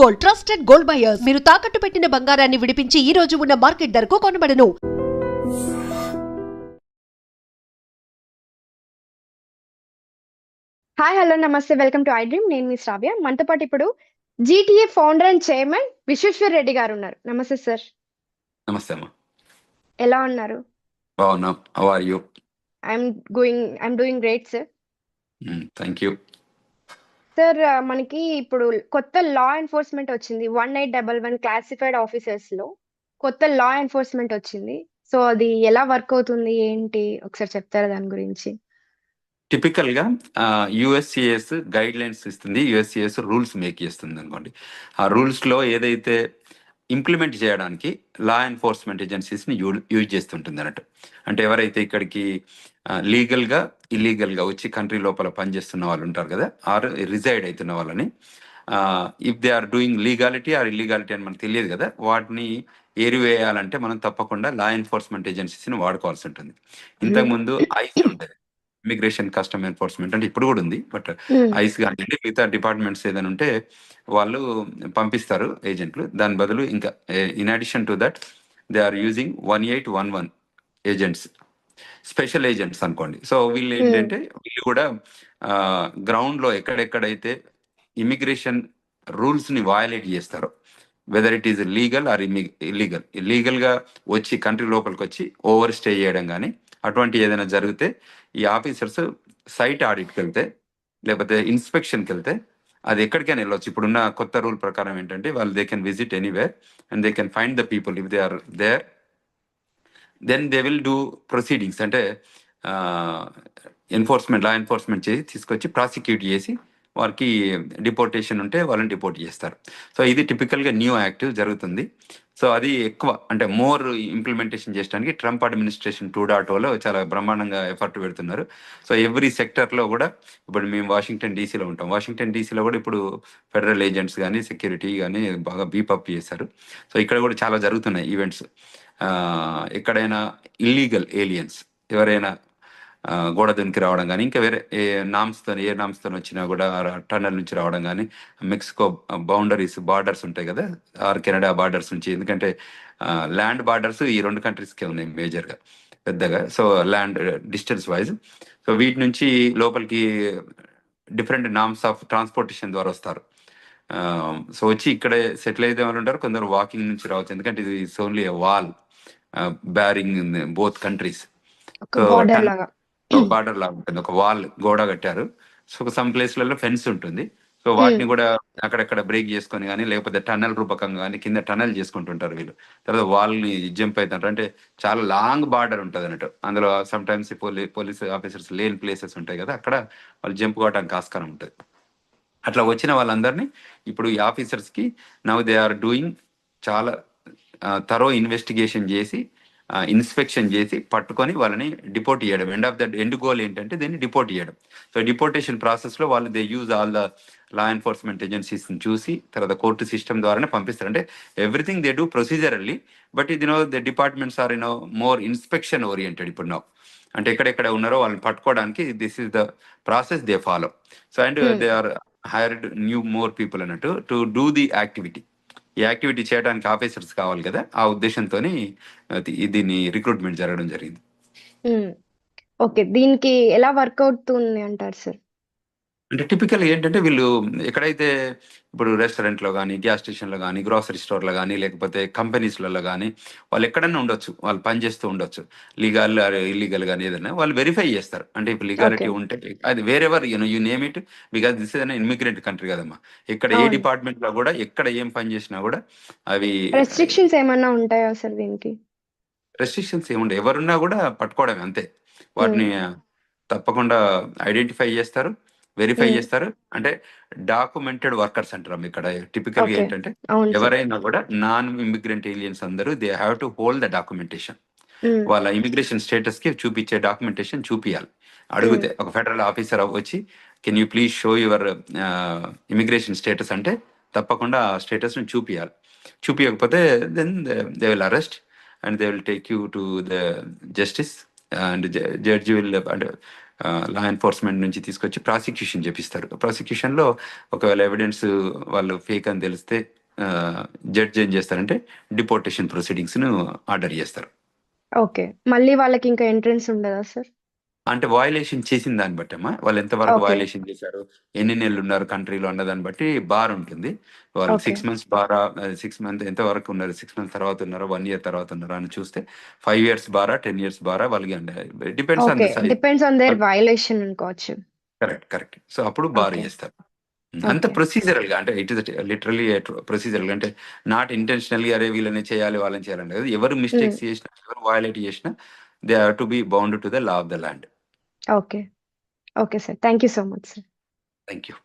Gold, trusted gold buyers. మీరు తాకట్టు పెట్టిన బంగారాన్ని విడిపించి ఈ రోజు ఉన్న మార్కెట్ ధరకు కొనబడను. హాయ్ హలో నమస్తే వెల్కమ్ టు ఐ డ్రీమ్. నేను మీ శ్రావ్య. మనతో పాటు ఇప్పుడు GTA founder and chairman Vishweshwar Reddy గారు ఉన్నారు. నమస్తే సార్. నమస్తే అమ్మా. ఎలా ఉన్నారు? బాగున్నాం. How are you? I'm doing great sir. Thank you. Sir మనకి ఇప్పుడు కొత్త లా ఎన్ఫోర్స్మెంట్ వచ్చింది. 1811 క్లాసిఫైడ్ ఆఫీసర్స్ లో కొత్త లా ఎన్ఫోర్స్మెంట్ వచ్చింది. సో అది ఎలా వర్క్ అవుతుంది ఏంటి ఒకసారి చెప్తారా దాని గురించి? టిపికల్ గా యుఎస్సిఎస్ గైడ్ లైన్స్ ఇస్తుంది, యుఎస్సిఎస్ రూల్స్ మేక్ చేస్తుంది అనుకోండి. ఆ రూల్స్ లో ఏదైతే ఇంప్లిమెంట్ చేయడానికి లా ఎన్ఫోర్స్మెంట్ ఏజెన్సీస్ ని యూజ్ చేస్తుంటుంది అన్నట్టు. అంటే ఎవరైతే ఇక్కడికి లీగల్ గా ఇల్లీగల్ గా వచ్చి కంట్రీ లోపల పనిచేస్తున్న వాళ్ళు ఉంటారు కదా, ఆర్ రిజైడ్ అవుతున్న వాళ్ళని, if they are doing legality or illegality అని మనకు తెలియదు కదా, వాటిని ఏరివేయాలంటే మనం తప్పకుండా లా ఎన్ఫోర్స్మెంట్ ఏజెన్సీస్ని వాడుకోవాల్సి ఉంటుంది. ఇంతకుముందు ఐస్ ఉంటుంది, ఇమిగ్రేషన్ కస్టమ్ ఎన్ఫోర్స్మెంట్, అంటే ఇప్పుడు కూడా ఉంది, బట్ ఐస్ కానీ మిగతా డిపార్ట్మెంట్స్ ఏదైనా ఉంటే వాళ్ళు పంపిస్తారు ఏజెంట్లు. దాని బదులు ఇంకా in addition to that they are using 1811 agents, special agents అనుకోండి. సో వీళ్ళు ఏంటంటే వీళ్ళు కూడా గ్రౌండ్ లో ఎక్కడెక్కడైతే ఇమిగ్రేషన్ రూల్స్ ని వయలేట్ చేస్తారో, whether it is legal or illegal, illegal గా వచ్చి కంట్రీ లోపలికి వచ్చి ఓవర్ స్టే చేయడం కానీ అటువంటి ఏదైనా జరిగితే ఈ ఆఫీసర్స్ సైట్ ఆడిట్కి వెళ్తే లేకపోతే ఇన్స్పెక్షన్కి వెళ్తే అది ఎక్కడికైనా వెళ్ళొచ్చు. ఇప్పుడున్న కొత్త రూల్ ప్రకారం ఏంటంటే వాళ్ళు they can visit anywhere and they can find the people if they are there, then they will do proceedings. అంటే లా ఎన్ఫోర్స్మెంట్ చేసి తీసుకొచ్చి ప్రాసిక్యూట్ చేసి వారికి డిపోర్టేషన్ ఉంటే వాళ్ళని డిపోర్ట్ చేస్తారు. సో ఇది టిపికల్గా న్యూ యాక్ట్ జరుగుతుంది. సో అది ఎక్కువ అంటే మోర్ ఇంప్లిమెంటేషన్ చేయడానికి ట్రంప్ అడ్మినిస్ట్రేషన్ 2.0లో చాలా బ్రహ్మాండంగా ఎఫర్ట్ పెడుతున్నారు. సో ఎవ్రీ సెక్టర్లో కూడా, ఇప్పుడు మేము వాషింగ్టన్ డీసీలో ఉంటాం, వాషింగ్టన్ డీసీలో కూడా ఇప్పుడు ఫెడరల్ ఏజెంట్స్ కానీ సెక్యూరిటీ కానీ బాగా బీపప్ చేశారు. సో ఇక్కడ కూడా చాలా జరుగుతున్నాయి ఈవెంట్స్. ఎక్కడైనా ఇల్లీగల్ ఏలియన్స్ ఎవరైనా గోడ దునికి రావడం కానీ, ఇంకా వేరే ఏ నామ్స్తో వచ్చినా కూడా టన్నల్ నుంచి రావడం కానీ, మెక్సికో బార్డర్స్ ఉంటాయి కదా, ఆర్ కెనడా బార్డర్స్ నుంచి, ఎందుకంటే ల్యాండ్ బార్డర్స్ ఈ రెండు కంట్రీస్కే ఉన్నాయి మేజర్గా పెద్దగా. So land distance wise, so వీటి నుంచి లోపలికి డిఫరెంట్ నామ్స్ ఆఫ్ ట్రాన్స్పోర్టేషన్ ద్వారా వస్తారు. సో వచ్చి ఇక్కడే సెటిల్ అయితే వాళ్ళు ఉంటారు, కొందరు వాకింగ్ నుంచి రావచ్చు, ఎందుకంటే ఇది it's only wall bearing in both countries. Border లాగా ఉంటుంది, ఒక వాల్ గోడ కట్టారు. సో సమ్ ప్లేస్లలో ఫెన్స్ ఉంటుంది. సో వాటిని కూడా అక్కడక్కడ బ్రేక్ చేసుకొని కానీ లేకపోతే టన్నల్ రూపకంగా కానీ కింద టన్నల్ చేసుకుంటుంటారు వీళ్ళు. తర్వాత వాల్ ని జంప్ అవుతుంటారు. అంటే చాలా లాంగ్ బార్డర్ ఉంటుంది అన్నట్టు. అందులో సమ్ టైమ్స్ పోలీస్ ఆఫీసర్స్ లేని ప్లేసెస్ ఉంటాయి కదా, అక్కడ వాళ్ళు జంప్ కావడానికి ఆస్కారం ఉంటుంది. అట్లా వచ్చిన వాళ్ళందరినీ ఇప్పుడు ఈ ఆఫీసర్స్ కి నౌ దే ఆర్ డూయింగ్ చాలా థరో ఇన్వెస్టిగేషన్ చేసి ఇన్స్పెక్షన్ చేసి పట్టుకొని వాళ్ళని డిపోర్ట్ చేయడం. ఎండ్ గోల్ ఏంటంటే దీన్ని డిపోర్ట్ చేయడం. సో డిపోర్టేషన్ ప్రాసెస్ లో వాళ్ళు they use all the law enforcement agencies చూసి తర్వాత కోర్టు సిస్టమ్ ద్వారానే పంపిస్తారు. అంటే everything they do procedurally, but ఇది the departments are more inspection oriented. ఇప్పుడు అంటే ఎక్కడెక్కడ ఉన్నారో వాళ్ళని పట్టుకోవడానికి this is the process they follow. So and they are hired more people అన్నట్టు టు డూ ది యాక్టివిటీ. ఈ యాక్టివిటీ చేయడానికి ఆఫీసర్స్ కావాలి కదా, ఆ ఉద్దేశంతో దీన్ని రిక్రూట్మెంట్ జరగడం జరిగింది. ఓకే, దీనికి ఎలా వర్క్ అవుతుంది అంటారు సార్? అంటే టిపికల్ ఏంటంటే వీళ్ళు ఎక్కడైతే ఇప్పుడు రెస్టారెంట్లో కానీ, గ్యాస్ స్టేషన్లో కానీ, గ్రాసరీ స్టోర్లో కానీ, లేకపోతే కంపెనీస్లలో కానీ వాళ్ళు ఎక్కడైనా ఉండొచ్చు, వాళ్ళు పనిచేస్తూ ఉండొచ్చు, లీగల్ ఇల్లీగల్ కానీ ఏదైనా వాళ్ళు వెరిఫై చేస్తారు. అంటే ఇప్పుడు లీగాలిటీ ఉంటే అది wherever you name it, because this is an immigrant country కదమ్మా. ఇక్కడ ఏ డిపార్ట్మెంట్లో కూడా ఎక్కడ ఏం పని చేసినా కూడా అవి రెస్ట్రిక్షన్స్ ఏమన్నా ఉంటాయా సార్ దీనికి? రెస్ట్రిక్షన్స్ ఏముండే, ఎవరున్నా కూడా పట్టుకోవడమే అంతే. వాటిని తప్పకుండా ఐడెంటిఫై చేస్తారు, వెరిఫై చేస్తారు. అంటే డాక్యుమెంటెడ్ వర్కర్స్ అంటారు ఇక్కడ. టిపికల్ గా ఏంటంటే ఎవరైనా కూడా నాన్ ఇమిగ్రెంట్ ఏలియన్స్ అందరూ they have to hold the documentation. వాళ్ళ ఇమిగ్రేషన్ స్టేటస్ కి చూపించే డాక్యుమెంటేషన్ చూపియాలి. అడిగితే ఒక ఫెడరల్ ఆఫీసర్ వచ్చి can you please show your immigration status అంటే తప్పకుండా ఆ స్టేటస్ ని చూపియాలి. చూపించకపోతే then they will arrest and they will take you to the justice and judge will law enforcement నుంచి తీసుకొచ్చి ప్రాసిక్యూషన్ చేపిస్తారు. ప్రాసిక్యూషన్లో ఒకవేళ ఎవిడెన్స్ వాళ్ళు ఫేక్ అని తెలిస్తే జడ్జ్ ఏం చేస్తారంటే డిపోర్టేషన్ ప్రొసీడింగ్స్ను ఆర్డర్ చేస్తారు. ఓకే. మళ్ళీ వాళ్ళకి ఇంకా ఎంట్రన్స్ ఉండదా సార్? అంటే వయలేషన్ చేసిన దాన్ని బట్టి అమ్మా, వాళ్ళు ఎంతవరకు ఓకే. వయలేషన్ చేశారు, ఎన్ని నెలలు ఉన్నారు కంట్రీలో అన్న దాన్ని బట్టి బార్ ఉంటుంది. వాళ్ళు ఓకే. 6 months బారా, 6 months ఎంతవరకు ఉన్నారు, 6 months తర్వాత ఉన్నారా, 1 year తర్వాత ఉన్నారా అని చూస్తే 5 years బారా, 10 years బారా వాళ్ళకి depends on okay. The size. Depends on their violation అనుకోవచ్చు. కరెక్ట్. సో అప్పుడు బార్ ఓకే. చేస్తారు. అంత ఓకే. ప్రొసీజరల్ గా, అంటే ఇట్ ఇస్ లిటరలీ ప్రొసీజరల్ గా, అంటే నాట్ ఇంటెన్షనల్లీ అరే వీళ్ళని చేయాలి వాళ్ళని చేయాలంటే కాదు. ఎవరు మిస్టేక్స్ చేసినా, ఎవరు వయలేట్ చేసినా they have to be bound to the law of the land. Okay. Okay sir. Thank you so much sir. Thank you.